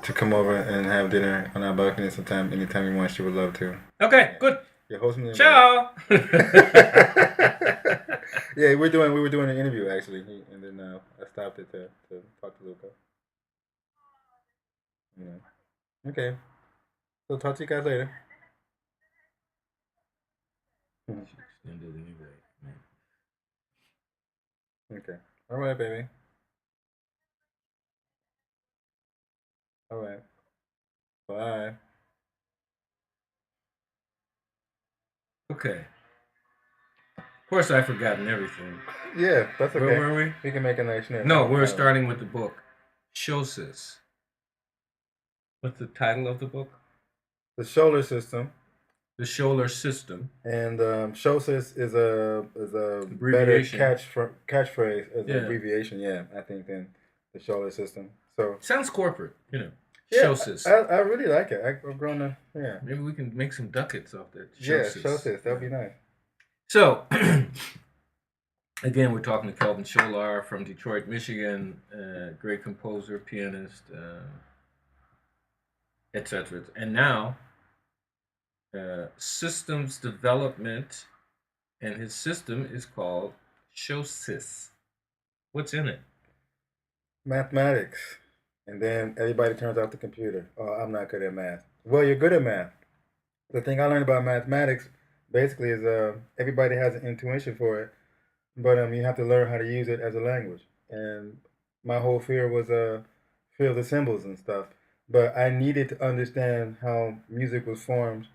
To come over and have dinner on our balcony sometime, anytime you want. She would love to. Okay, good. Yeah, host me. Ciao. Yeah, we were doing an interview actually, and then I stopped it to talk to Luca. Yeah. Okay. So talk to you guys later. Extended anyway. Okay. All right, baby. All right. Bye. Okay. Of course, I've forgotten everything. Yeah, that's okay. Where were we? We can make a nice snip. No, we're starting with the book. Shosis. What's the title of the book? The Sholar system. The Sholar system. And Shosis is a better catchphrase as an abbreviation. Yeah, I think than the Sholar system. So sounds corporate, Yeah, Shosis. I really like it. I've grown to Maybe we can make some ducats off that. Shosis. Yeah, Shosis. That'd be nice. So, again, we're talking to Kelvin Sholar from Detroit, Michigan, great composer, pianist, etc. And now, systems development, and his system is called Shosis. What's in it? Mathematics. And then everybody turns off the computer. Oh, I'm not good at math. Well, you're good at math. The thing I learned about mathematics basically is everybody has an intuition for it, but you have to learn how to use it as a language. And my whole fear was fear of the symbols and stuff. But I needed to understand how music was formed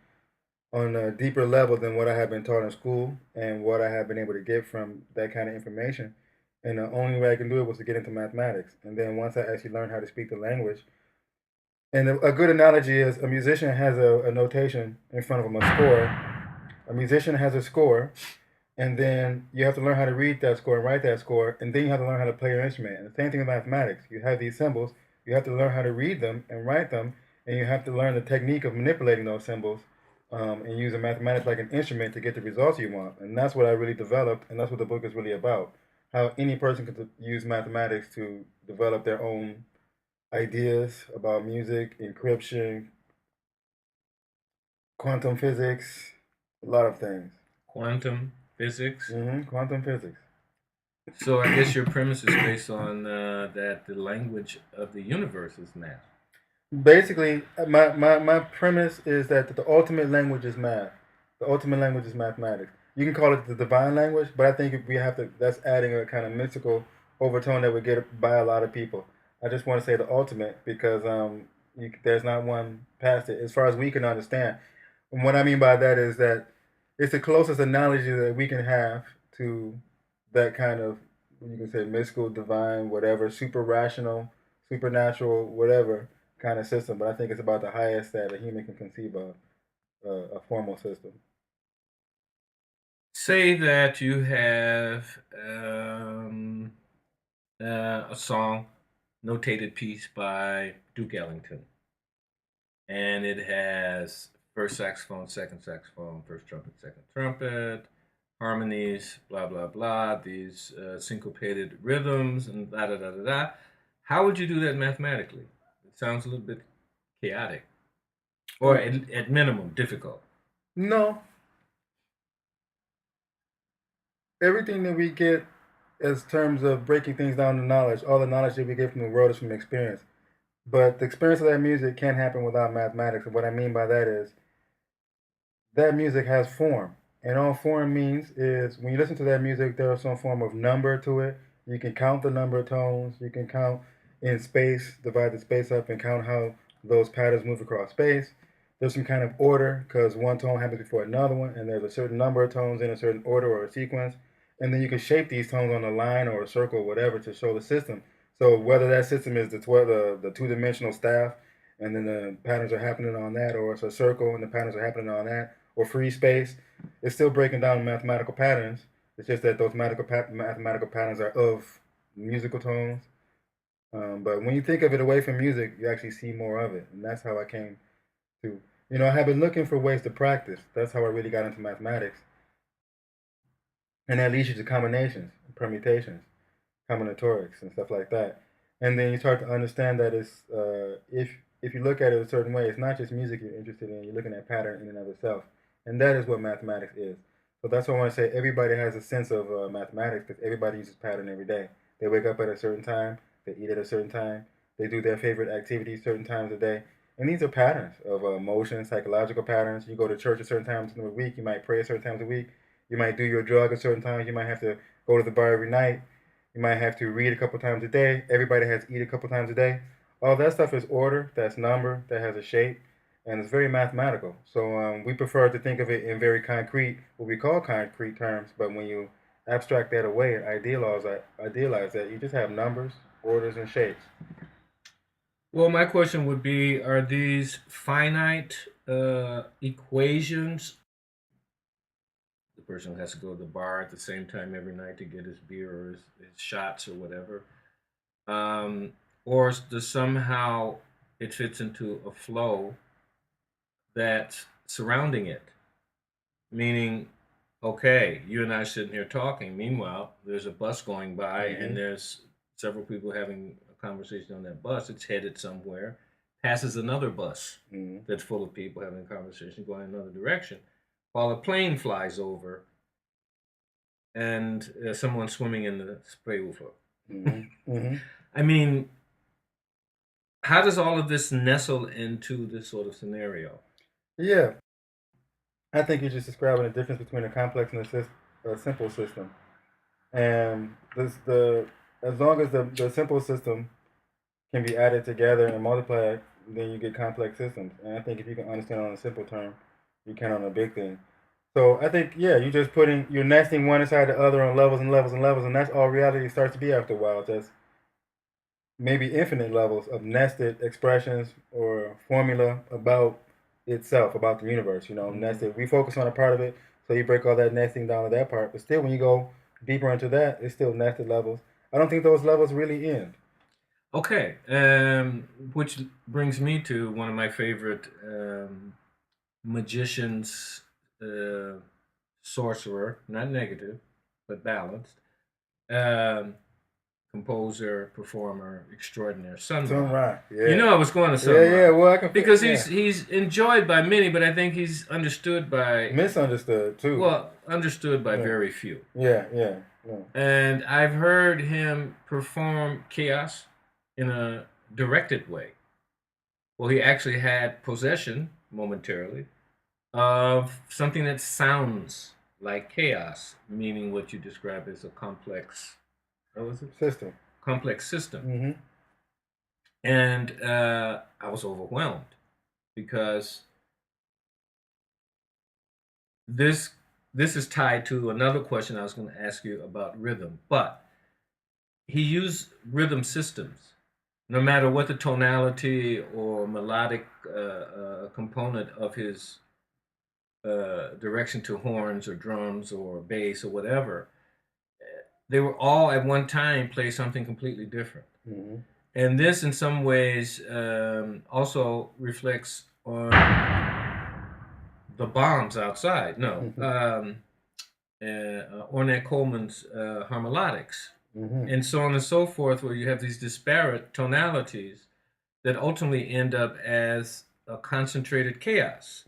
on a deeper level than what I had been taught in school and what I had been able to get from that kind of information. And the only way I can do it was to get into mathematics. And then once I actually learned how to speak the language, and a good analogy is a musician has a notation in front of him, a score. A musician has a score, and then you have to learn how to read that score and write that score, and then you have to learn how to play your instrument. And the same thing with mathematics. You have these symbols, you have to learn how to read them and write them, and you have to learn the technique of manipulating those symbols and using mathematics like an instrument to get the results you want. And that's what I really developed, and that's what the book is really about. How any person can use mathematics to develop their own ideas about music, encryption, quantum physics, a lot of things. Quantum physics? Quantum physics. So I guess your premise is based on that the language of the universe is math. Basically, my premise is that the ultimate language is math. The ultimate language is mathematics. You can call it the divine language, but I think we have to. That's adding a kind of mystical overtone that we get by a lot of people. I just want to say the ultimate because there's not one past it as far as we can understand. And what I mean by that is that it's the closest analogy that we can have to that kind of, you can say, mystical, divine, whatever, super rational, supernatural, whatever kind of system. But I think it's about the highest that a human can conceive of, a formal system. Say that you have a song, notated piece by Duke Ellington. and it has first saxophone, second saxophone, first trumpet, second trumpet, harmonies, blah blah blah. These syncopated rhythms and da da da da da. How would you do that mathematically? It sounds a little bit chaotic, or at minimum difficult. No, everything that we get as terms of breaking things down to knowledge, all the knowledge that we get from the world is from experience. But the experience of that music can't happen without mathematics. And what I mean by that is that music has form. And all form means is when you listen to that music, there is some form of number to it. You can count the number of tones. You can count in space, divide the space up, and count how those patterns move across space. There's some kind of order because one tone happens before another one, and there's a certain number of tones in a certain order or a sequence. And then you can shape these tones on a line or a circle or whatever to show the system. So whether that system is the two-dimensional staff, and then the patterns are happening on that, or it's a circle and the patterns are happening on that, or free space, it's still breaking down mathematical patterns. It's just that those mathematical patterns are of musical tones. But when you think of it away from music, you actually see more of it, and that's how I came to. I have been looking for ways to practice. That's how I really got into mathematics, and that leads you to combinations, permutations, combinatorics, and stuff like that. And then you start to understand that it's if you look at it a certain way, it's not just music you're interested in. You're looking at pattern in and of itself, and that is what mathematics is. So that's why I want to say everybody has a sense of mathematics because everybody uses pattern every day. They wake up at a certain time, they eat at a certain time, they do their favorite activities certain times a day, and these are patterns of emotion, psychological patterns. You go to church at certain times in the week. You might pray at certain times a week. You might do your drug at certain times. You might have to go to the bar every night. You might have to read a couple times a day. Everybody has to eat a couple times a day. All that stuff is order, that's number, that has a shape, and it's very mathematical. So we prefer to think of it in very concrete, what we call concrete terms, but when you abstract that away and idealize that, you just have numbers, orders, and shapes. Well, my question would be: are these finite equations? The person has to go to the bar at the same time every night to get his beer or his shots or whatever, or does somehow it fits into a flow that's surrounding it? Meaning, okay, you and I are sitting here talking. Meanwhile, there's a bus going by, and there's several people having a conversation on that bus. It's headed somewhere, passes another bus that's full of people having a conversation going in another direction, while a plane flies over and someone's swimming in the spray overflow. I mean, how does all of this nestle into this sort of scenario? Yeah, I think you're just describing the difference between a complex and a simple system. And as long as the simple system can be added together and multiplied, then you get complex systems. And I think if you can understand on a simple term, you can on a big thing. So I think you're nesting one inside the other on levels and levels and levels, and that's all reality starts to be after a while. Just maybe infinite levels of nested expressions or formula about itself, about the universe. Nested. We focus on a part of it, so you break all that nesting down to that part. But still, when you go deeper into that, it's still nested levels. I don't think those levels really end. Okay, which brings me to one of my favorite magicians, sorcerer, not negative, but balanced. Composer, performer, extraordinaire, Sun Ra. Yeah. You know I was going to Sun Ra. Yeah. Well, I can because he's enjoyed by many, but I think he's understood by misunderstood too. Well, understood by very few. Yeah. And I've heard him perform chaos in a directed way. Well, he actually had possession momentarily of something that sounds like chaos, meaning what you describe as a complex. What was it? System. Complex system. And I was overwhelmed because this is tied to another question I was going to ask you about rhythm. But he used rhythm systems, no matter what the tonality or melodic component of his direction to horns or drums or bass or whatever. They were all at one time play something completely different. And this, in some ways, also reflects on the bombs outside. No, Ornette Coleman's harmonics, and so on and so forth, where you have these disparate tonalities that ultimately end up as a concentrated chaos.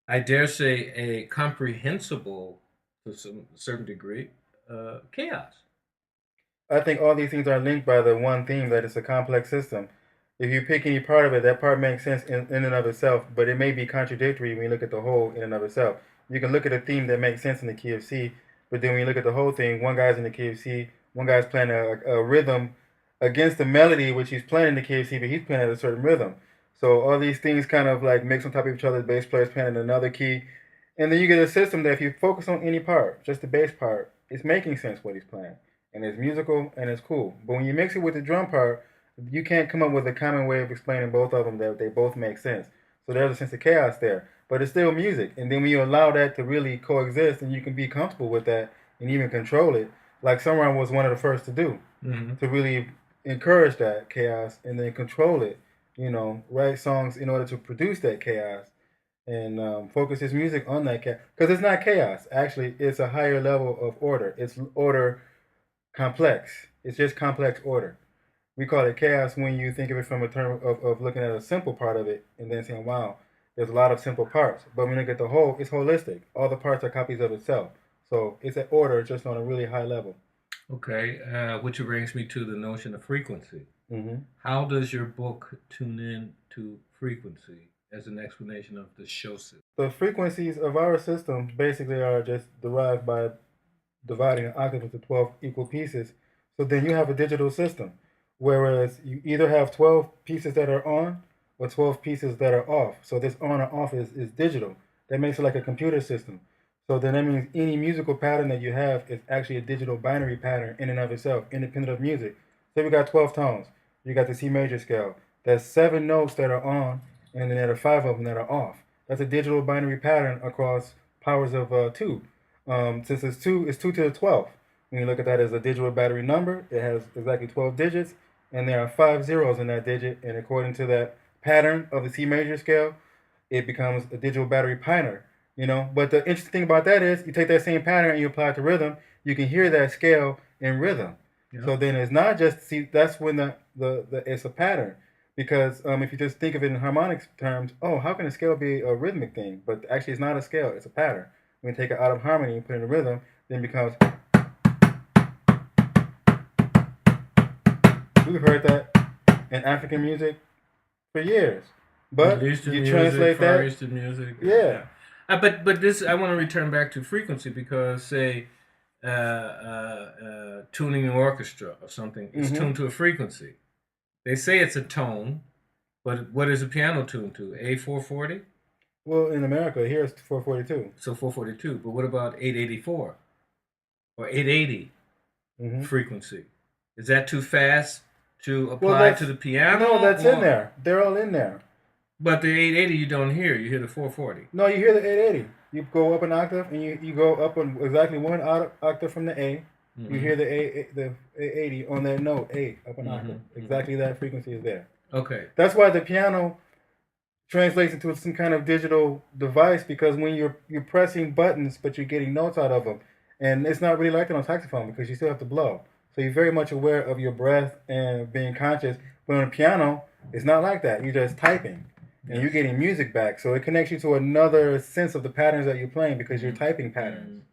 I dare say a comprehensible, to some certain degree, chaos. I think all these things are linked by the one theme that it's a complex system. If you pick any part of it, that part makes sense in and of itself, but it may be contradictory when you look at the whole in and of itself. You can look at a theme that makes sense in the key of C, but then when you look at the whole thing, one guy's in the key of C, one guy's playing a rhythm against the melody which he's playing in the key of C, but he's playing at a certain rhythm. So all these things kind of like mix on top of each other. The bass player's playing in another key, and then you get a system that if you focus on any part, just the bass part, it's making sense what he's playing, and it's musical and it's cool. But when you mix it with the drum part, you can't come up with a common way of explaining both of them that they both make sense. So there's a sense of chaos there, but it's still music. And then when you allow that to really coexist, and you can be comfortable with that and even control it, like Sunrun was one of the first to do, to really encourage that chaos and then control it. Write songs in order to produce that chaos and focus his music on that chaos, because it's not chaos. Actually, it's a higher level of order. It's order complex. It's just complex order. We call it chaos when you think of it from a term of looking at a simple part of it and then saying, wow, there's a lot of simple parts. But when you look at the whole, it's holistic. All the parts are copies of itself. So it's an order just on a really high level. Okay, which brings me to the notion of frequency. How does your book tune in to frequency as an explanation of the show system? The frequencies of our system basically are just derived by dividing an octave into 12 equal pieces. So then you have a digital system. Whereas you either have 12 pieces that are on or 12 pieces that are off. So this on or off is digital. That makes it like a computer system. So then that means any musical pattern that you have is actually a digital binary pattern in and of itself, independent of music. So we got 12 tones. You got the C major scale. There's 7 notes that are on, and then there are 5 of them that are off. That's a digital binary pattern across powers of 2. Since it's 2 to the 12th. When you look at that as a digital battery number, it has exactly 12 digits, and there are 5 zeros in that digit, and according to that pattern of the C major scale, it becomes a digital battery pattern, But the interesting thing about that is you take that same pattern and you apply it to rhythm, you can hear that scale in rhythm. So then it's not just, that's when the it's a pattern. Because if you just think of it in harmonics terms, how can a scale be a rhythmic thing? But actually it's not a scale, it's a pattern. When you take it out of harmony and put it in a rhythm, then it becomes. We've heard that in African music for years, but you translate Far that. Eastern music. Yeah. But this, I want to return back to frequency because, say, tuning an orchestra or something is tuned to a frequency. They say it's a tone, but what is a piano tuned to? A440? Well, in America, here it's 442. So 442. But what about 884 or 880 frequency? Is that too fast to apply to the piano? No, that's in there. They're all in there. But the 880 you don't hear. You hear the 440. No, you hear the 880. You go up an octave and you go up on exactly one octave from the A. You hear the 880 on that note, A, up an octave. Exactly that frequency is there. Okay. That's why the piano translates into some kind of digital device, because when you're pressing buttons, but you're getting notes out of them. And it's not really like that on saxophone because you still have to blow. So you're very much aware of your breath and being conscious. But on a piano, it's not like that. You're just typing. And you're getting music back. So it connects you to another sense of the patterns that you're playing because you're typing patterns.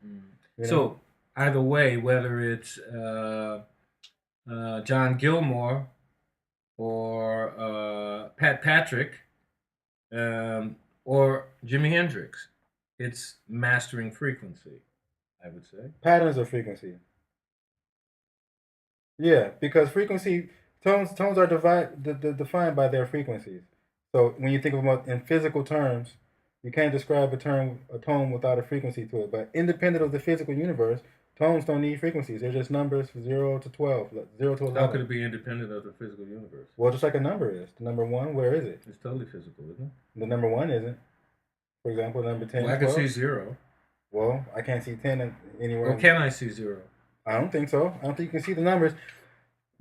So either way, whether it's John Gilmore or Pat Patrick or Jimi Hendrix, it's mastering frequency, I would say. Patterns of frequency. Yeah, because frequency, tones are defined by their frequencies. So when you think about in physical terms, you can't describe a tone without a frequency to it. But independent of the physical universe, tones don't need frequencies. They're just numbers 0 to 12, 0 to 11. How could it be independent of the physical universe? Well, just like a number is. The number 1, where is it? It's totally physical, isn't it? The number 1 isn't. For example, number 10. Well, I can see 0. Well, I can't see 10 anywhere. Well, can I see 0? I don't think so. I don't think you can see the numbers.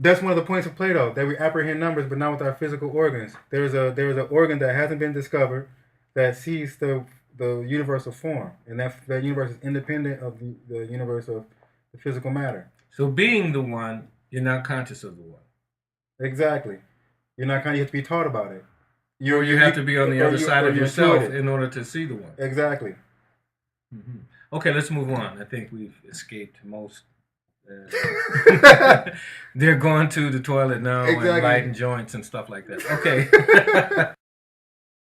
That's one of the points of Plato, that we apprehend numbers, but not with our physical organs. There is an organ that hasn't been discovered that sees the universal form, and that universe is independent of the universe of the physical matter. So being the one, you're not conscious of the one. Exactly. You're not kind. You have to be taught about it. You have to be on the other side of yourself in order to see the one. Exactly. Mm-hmm. Okay, let's move on. I think we've escaped most. They're going to the toilet now and lighting joints and stuff like that. Okay.